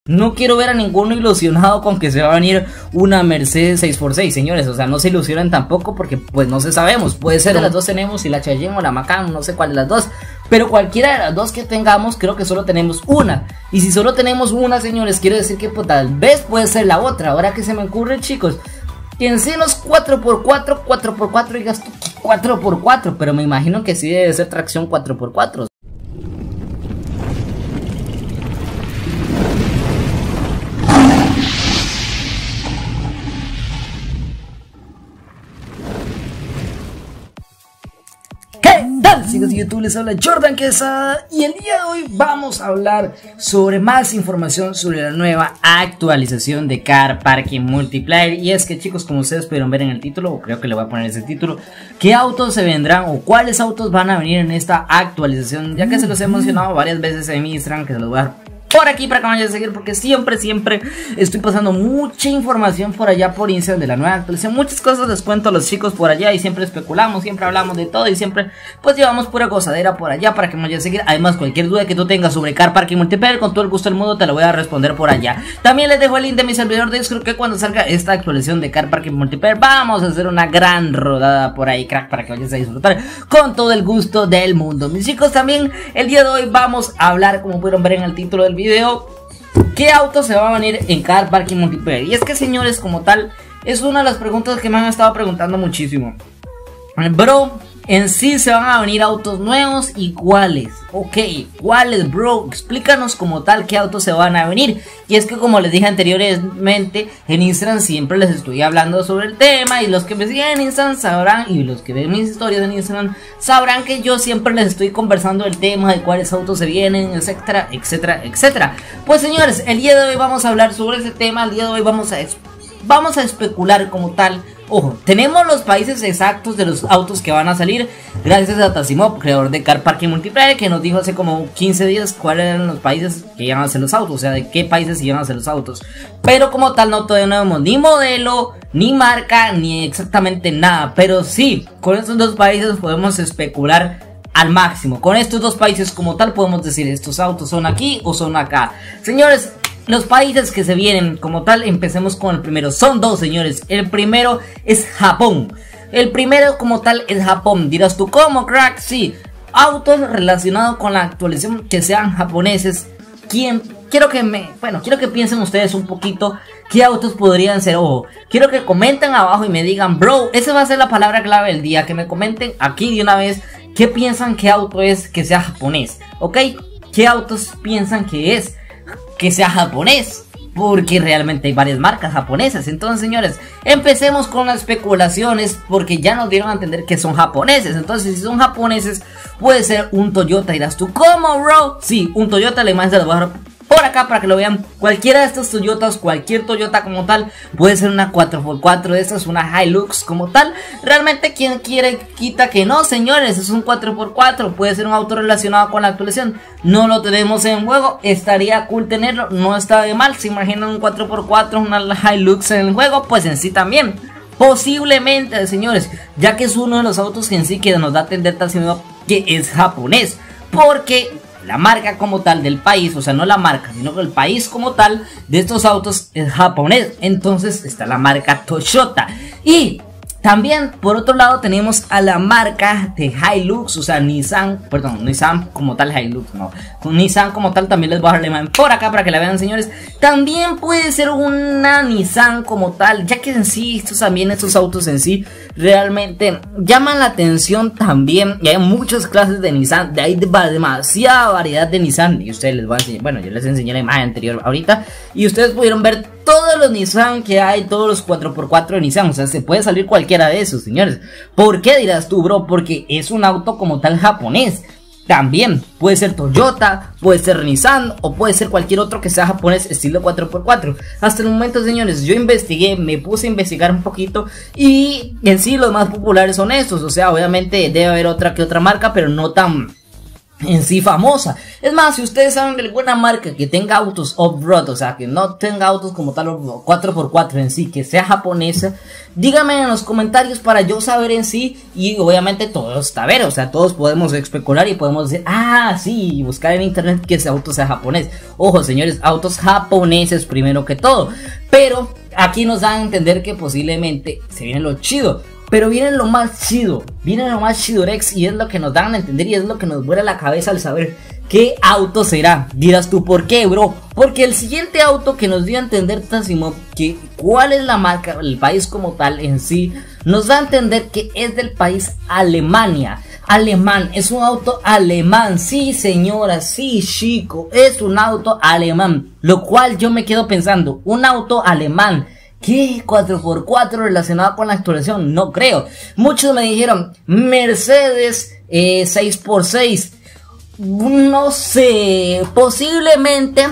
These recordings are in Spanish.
No quiero ver a ninguno ilusionado con que se va a venir una Mercedes 6x6, señores. O sea, no se ilusionen tampoco porque pues no se sabemos. Puede ser de las dos tenemos, si la Cheyenne o la Macan, no sé cuál de las dos. Pero cualquiera de las dos que tengamos, creo que solo tenemos una. Y si solo tenemos una, señores, quiero decir que pues, tal vez puede ser la otra. Ahora que se me ocurre, chicos, en sí los 4x4, 4x4, digas 4x4. Pero me imagino que sí debe ser tracción 4x4. Chicos de YouTube, les habla Jordan Quesada y el día de hoy vamos a hablar sobre más información sobre la nueva actualización de Car Parking Multiplayer. Y es que, chicos, como ustedes pudieron ver en el título, o creo que le voy a poner ese título, ¿qué autos se vendrán o cuáles autos van a venir en esta actualización? Ya que se los he mencionado varias veces en mi Instagram, que se los voy a dar por aquí para que me vayan a seguir, porque siempre estoy pasando mucha información por allá por Instagram de la nueva actualización. Muchas cosas les cuento a los chicos por allá y siempre especulamos, siempre hablamos de todo y siempre pues llevamos pura gozadera por allá para que me vayan a seguir. Además, cualquier duda que tú tengas sobre Car Parking Multiplayer, con todo el gusto del mundo te lo voy a responder por allá. También les dejo el link de mi servidor de Discord, que cuando salga esta actualización de Car Parking Multiplayer vamos a hacer una gran rodada por ahí, crack, para que vayas a disfrutar con todo el gusto del mundo. Mis chicos, también el día de hoy vamos a hablar, como pudieron ver en el título del video, ¿qué auto se va a venir en Car Parking Multiplayer? Y es que, señores, como tal, es una de las preguntas que me han estado preguntando muchísimo. Bro, en sí se van a venir autos nuevos y cuáles. Ok, ¿cuáles, bro? Explícanos como tal qué autos se van a venir. Y es que, como les dije anteriormente, en Instagram siempre les estoy hablando sobre el tema. Y los que me siguen en Instagram sabrán, y los que ven mis historias en Instagram sabrán que yo siempre les estoy conversando el tema de cuáles autos se vienen, etcétera, etcétera, etcétera. Pues, señores, el día de hoy vamos a hablar sobre ese tema. El día de hoy vamos a especular como tal. Ojo, tenemos los países exactos de los autos que van a salir, gracias a Tasimov, creador de Car Parking Multiplayer, que nos dijo hace como 15 días cuáles eran los países que iban a hacer los autos, o sea, de qué países iban a hacer los autos. Pero como tal no tenemos ni modelo, ni marca, ni exactamente nada. Pero sí, con estos dos países podemos especular al máximo. Con estos dos países como tal podemos decir, estos autos son aquí o son acá. Señores, los países que se vienen como tal, empecemos con el primero. Son dos, señores. El primero es Japón. El primero como tal es Japón. Dirás tú, ¿cómo, crack? Sí, autos relacionados con la actualización que sean japoneses. Quiero que piensen ustedes un poquito qué autos podrían ser. Ojo, quiero que comenten abajo y me digan, bro, esa va a ser la palabra clave del día. Que me comenten aquí de una vez qué piensan qué auto es que sea japonés. ¿Ok? ¿Qué autos piensan que es que sea japonés? Porque realmente hay varias marcas japonesas. Entonces, señores, empecemos con las especulaciones, porque ya nos dieron a entender que son japoneses. Entonces, si son japoneses, puede ser un Toyota. Dirás tú, ¿cómo, bro? Sí, un Toyota. La imagen se la voy a dejar por acá para que lo vean. Cualquiera de estos Toyotas, cualquier Toyota como tal, puede ser una 4x4 de estas, una Hilux como tal. Realmente, quien quiere quita que no, señores, es un 4x4, puede ser un auto relacionado con la actualización. No lo tenemos en juego, estaría cool tenerlo, no está de mal. Se imaginan un 4x4, una Hilux en el juego, pues en sí también. Posiblemente, señores, ya que es uno de los autos en sí que nos da a entender que es japonés, porque la marca como tal del país, o sea, no la marca, sino que el país como tal de estos autos es japonés. Entonces está la marca Toyota. Y también, por otro lado, tenemos a la marca de Hilux, o sea, Nissan como tal, Hilux, no. Con Nissan como tal también les voy a dejar la imagen por acá para que la vean, señores. También puede ser una Nissan como tal, ya que en sí, estos autos en sí realmente llaman la atención también. Y hay muchas clases de Nissan, hay demasiada variedad de Nissan. Y ustedes les voy a enseñar, bueno, yo les enseñé la imagen anterior ahorita, y ustedes pudieron ver todos los Nissan que hay, todos los 4x4 de Nissan. O sea, se puede salir cualquiera de esos, señores. ¿Por qué dirás tú, bro? Porque es un auto como tal japonés. También puede ser Toyota, puede ser Nissan o puede ser cualquier otro que sea japonés estilo 4x4. Hasta el momento, señores, yo investigué, me puse a investigar un poquito y en sí los más populares son estos. O sea, obviamente debe haber otra que otra marca, pero no tan en sí famosa. Es más, si ustedes saben de alguna marca que tenga autos off-road, o sea, que no tenga autos como tal 4x4 en sí, que sea japonesa, díganme en los comentarios para yo saber en sí. Y obviamente todo está a ver, o sea, todos podemos especular y podemos decir, ah, sí, y buscar en internet que ese auto sea japonés. Ojo, señores, autos japoneses primero que todo. Pero aquí nos dan a entender que posiblemente se viene lo chido. Pero viene lo más chido, Rex, y es lo que nos dan a entender y es lo que nos vuela la cabeza al saber qué auto será. Dirás tú, ¿por qué, bro? Porque el siguiente auto que nos dio a entender Tasimov, que cuál es la marca, el país como tal en sí, nos da a entender que es del país Alemania. Alemán, es un auto alemán, sí señora, sí chico, es un auto alemán. Lo cual yo me quedo pensando, un auto alemán, ¿qué? 4x4 relacionado con la actualización, no creo. Muchos me dijeron Mercedes 6x6, no sé, posiblemente,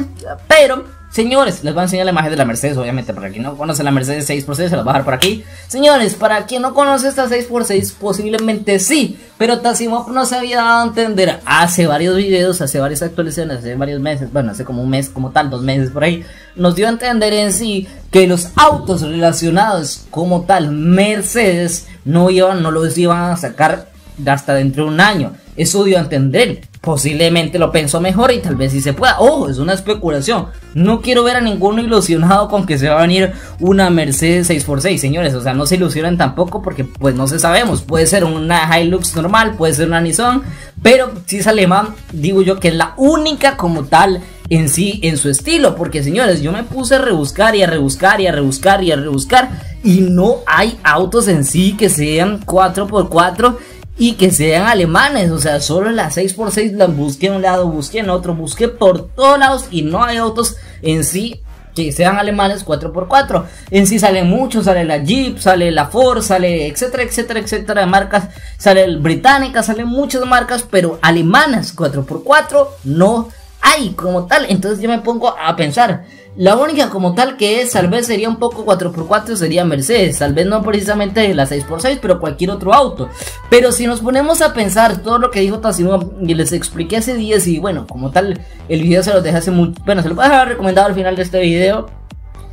pero señores, les voy a enseñar la imagen de la Mercedes, obviamente. Para quien no conoce la Mercedes 6x6, se la voy a dejar por aquí. Señores, para quien no conoce esta 6x6, posiblemente sí, pero Tasimov nos había dado a entender hace varios videos, hace varias actualizaciones, hace varios meses, bueno, hace como un mes, como tal, 2 meses por ahí, nos dio a entender en sí que los autos relacionados como tal Mercedes no los iban a sacar hasta dentro de un año. Eso dio a entender. Posiblemente lo pensó mejor y tal vez sí se pueda. Ojo, es una especulación. No quiero ver a ninguno ilusionado con que se va a venir una Mercedes 6x6, señores. O sea, no se ilusionen tampoco porque pues no se sabemos. Puede ser una Hilux normal, puede ser una Nissan, pero si es alemán, digo yo que es la única como tal en sí, en su estilo. Porque señores, yo me puse a rebuscar y a rebuscar y a rebuscar y a rebuscar y no hay autos en sí que sean 4x4 y que sean alemanes. O sea, solo las 6x6 las busqué en un lado, busqué en otro, busqué por todos lados y no hay autos en sí que sean alemanes 4x4. En sí salen muchos, sale la Jeep, sale la Ford, sale etcétera, etcétera, etcétera de marcas, sale el británica, salen muchas marcas, pero alemanas 4x4 no hay como tal. Entonces yo me pongo a pensar, la única como tal que es, tal vez sería un poco 4x4 sería Mercedes, tal vez no precisamente la 6x6, pero cualquier otro auto. Pero si nos ponemos a pensar todo lo que dijo Tasimov y les expliqué hace días, y bueno, como tal el video se los dejé hace mucho, bueno, se lo voy a dejar recomendado al final de este video,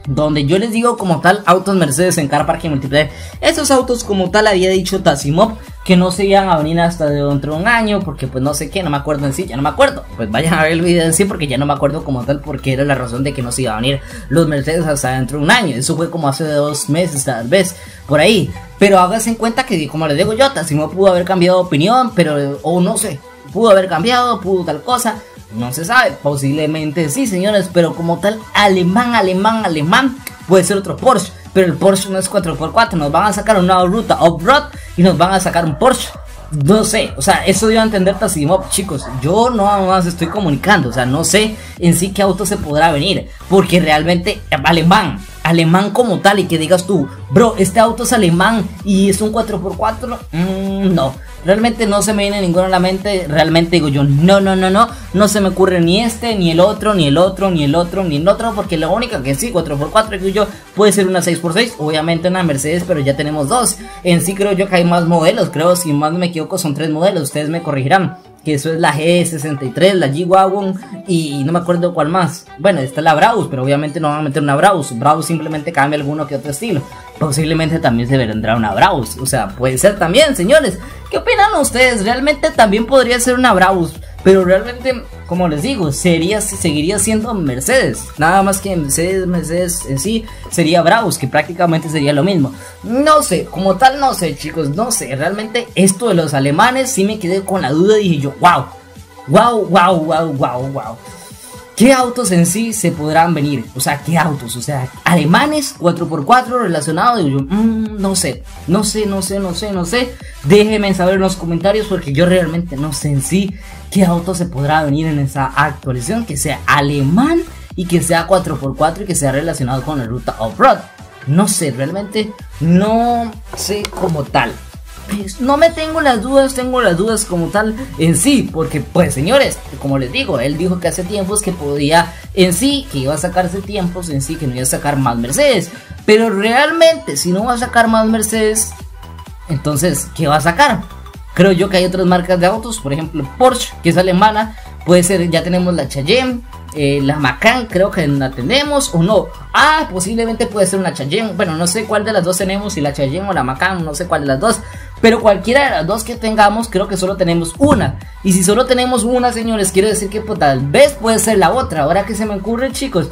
donde yo les digo como tal autos Mercedes en Car Parking Multiplayer. Esos autos como tal había dicho Tasimov que no se iban a venir hasta dentro de un año, porque pues no sé qué, no me acuerdo en sí, ya no me acuerdo. Pues vayan a ver el video en sí porque ya no me acuerdo como tal porque era la razón de que no se iba a venir los Mercedes hasta dentro de un año. Eso fue como hace 2 meses tal vez, por ahí. Pero háganse en cuenta que como les digo yo, Tasimov pudo haber cambiado de opinión, pero o no sé, pudo haber cambiado, pudo tal cosa. No se sabe, posiblemente sí, señores, pero como tal, alemán, puede ser otro Porsche, pero el Porsche no es 4x4, nos van a sacar una ruta off-road y nos van a sacar un Porsche. No sé, o sea, eso dio a entender Tasimov, chicos. Yo no más estoy comunicando, o sea, no sé en sí qué auto se podrá venir, porque realmente alemán como tal, y que digas tú, bro, este auto es alemán y es un 4x4, no. Realmente no se me viene ninguno a la mente. Realmente digo yo, no se me ocurre ni este, ni el otro, ni el otro, ni el otro, ni el otro. Porque la única que sí, 4x4, digo yo, puede ser una 6x6. Obviamente una Mercedes, pero ya tenemos 2. En sí creo yo que hay más modelos. Creo, si más no me equivoco, son 3 modelos. Ustedes me corregirán. Que eso es la G63, la G-Wagon y no me acuerdo cuál más. Bueno, está la Brabus, pero obviamente no van a meter una Brabus. Brabus simplemente cambia alguno que otro estilo. Posiblemente también se vendrá una Brabus. O sea, puede ser también, señores. ¿Qué opinan ustedes? Realmente también podría ser una Brabus, pero realmente, como les digo, seguiría siendo Mercedes. Nada más que Mercedes en sí sería Brabus, que prácticamente sería lo mismo. No sé, como tal no sé, chicos, no sé. Realmente esto de los alemanes sí me quedé con la duda y dije yo, wow. ¿Qué autos en sí se podrán venir? O sea, ¿qué autos? O sea, alemanes 4x4 relacionados. Digo yo, no sé. Déjenme saber en los comentarios porque yo realmente no sé en sí qué auto se podrá venir en esa actualización que sea alemán y que sea 4x4 y que sea relacionado con la ruta off-road. No sé, realmente no sé como tal. Pues no me tengo las dudas como tal en sí, porque pues señores, como les digo, él dijo que hace tiempos que podía en sí, que iba a sacarse tiempos en sí, que no iba a sacar más Mercedes, pero realmente si no va a sacar más Mercedes, entonces ¿qué va a sacar? Creo yo que hay otras marcas de autos, por ejemplo Porsche, que es alemana, puede ser, ya tenemos la Cayenne, la Macan creo que la tenemos o no. Posiblemente puede ser una Cayenne, bueno, no sé cuál de las dos tenemos, si la Cayenne o la Macan, no sé cuál de las dos, pero cualquiera de las dos que tengamos, creo que solo tenemos una. Y si solo tenemos una, señores, quiere decir que pues, tal vez puede ser la otra. Ahora que se me ocurre, chicos,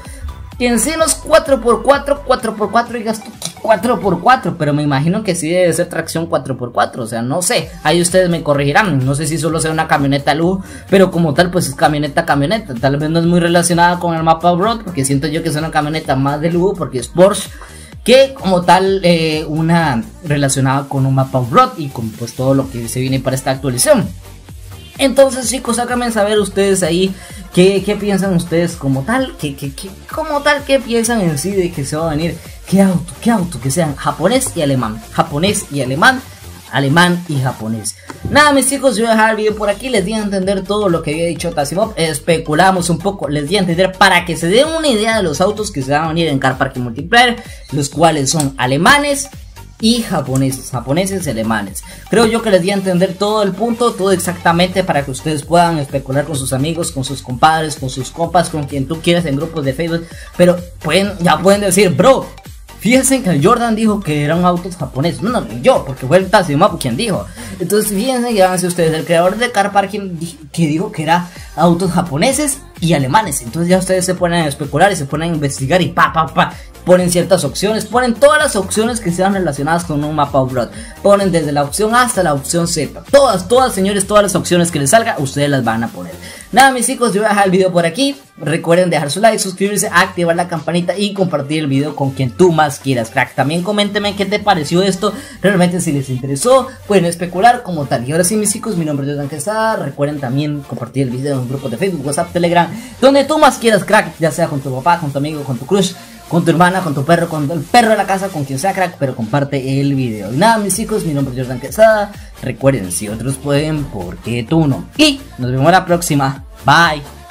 que en sí los 4x4 y gasto 4x4, pero me imagino que sí debe ser tracción 4x4, o sea, no sé, ahí ustedes me corregirán, no sé si solo sea una camioneta lujo, pero como tal pues es camioneta, tal vez no es muy relacionada con el mapa off-road, porque siento yo que es una camioneta más de lujo, porque es Porsche, que como tal una relacionada con un mapa off-road y con pues todo lo que se viene para esta actualización. Entonces, chicos, háganme saber ustedes ahí qué piensan ustedes como tal, qué piensan en sí de que se va a venir, qué auto, que sean japonés y alemán, alemán y japonés. Nada, mis chicos, yo voy a dejar el video por aquí, les di a entender todo lo que había dicho Tasimov, especulamos un poco, les di a entender para que se den una idea de los autos que se van a venir en Car Parking Multiplayer, los cuales son alemanes y japoneses y alemanes. Creo yo que les di a entender todo el punto, todo exactamente, para que ustedes puedan especular con sus amigos, con sus compadres, con sus compas, con quien tú quieras en grupos de Facebook. Pero ya pueden decir, bro, fíjense que el Jordan dijo que eran autos japoneses. No, yo, porque fue el Tasimov quien dijo. Entonces fíjense, ya van ustedes, el creador de Car Parking que dijo que era autos japoneses y alemanes. Entonces ya ustedes se ponen a especular y se ponen a investigar y ponen ciertas opciones, ponen todas las opciones que sean relacionadas con un mapa off-road, ponen desde la opción A hasta la opción Z, todas señores, todas las opciones que les salga, ustedes las van a poner. Nada, mis chicos, yo voy a dejar el video por aquí, recuerden dejar su like, suscribirse, activar la campanita y compartir el video con quien tú más quieras, crack. También coméntenme qué te pareció esto, realmente si les interesó, pueden especular como tal. Y ahora sí, mis chicos, mi nombre es Jordan Quesada, recuerden también compartir el video en grupos de Facebook, WhatsApp, Telegram, donde tú más quieras, crack, ya sea con tu papá, con tu amigo, con tu crush, con tu hermana, con tu perro, con el perro de la casa, con quien sea, crack, pero comparte el video. Y nada, mis chicos, mi nombre es Jordan Quesada. Recuerden, si otros pueden, ¿por qué tú no? Y nos vemos la próxima. Bye.